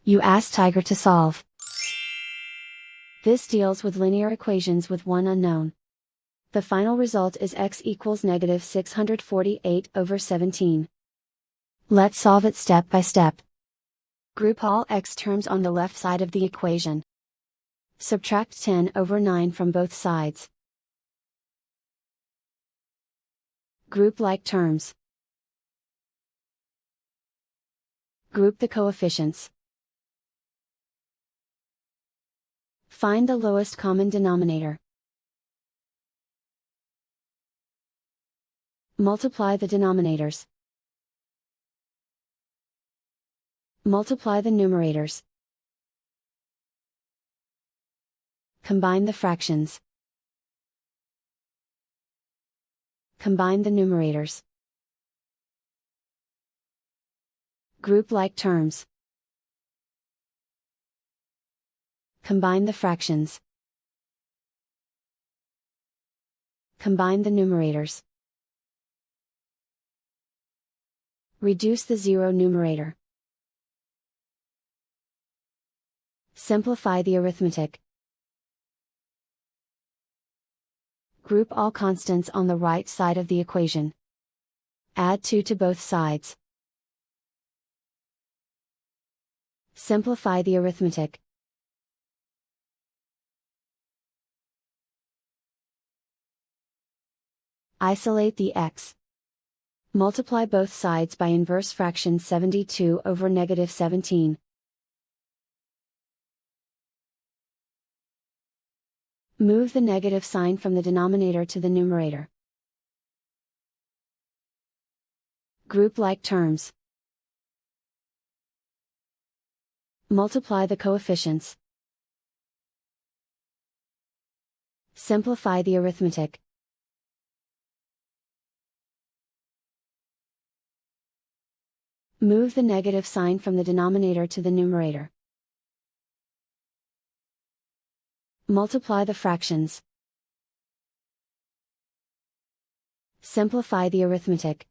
You ask Tiger to solve. This deals with linear equations with one unknown. The final result is x equals negative 648/17. Let's solve it step by step. Group all x terms on the left side of the equation. Subtract 10/9 from both sides. Group like terms. Group the coefficients. Find the lowest common denominator. Multiply the denominators. Multiply the numerators. Combine the fractions. Combine the numerators. Group like terms. Combine the fractions. Combine the numerators. Reduce the zero numerator. Simplify the arithmetic. Group all constants on the right side of the equation. Add 2 to both sides. Simplify the arithmetic. Isolate the x. Multiply both sides by inverse fraction 72/17. Move the negative sign from the denominator to the numerator. Group like terms. Multiply the coefficients. Simplify the arithmetic. Move the negative sign from the denominator to the numerator. Multiply the fractions. Simplify the arithmetic.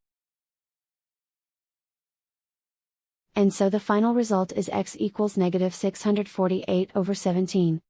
And so the final result is x equals negative 648/17.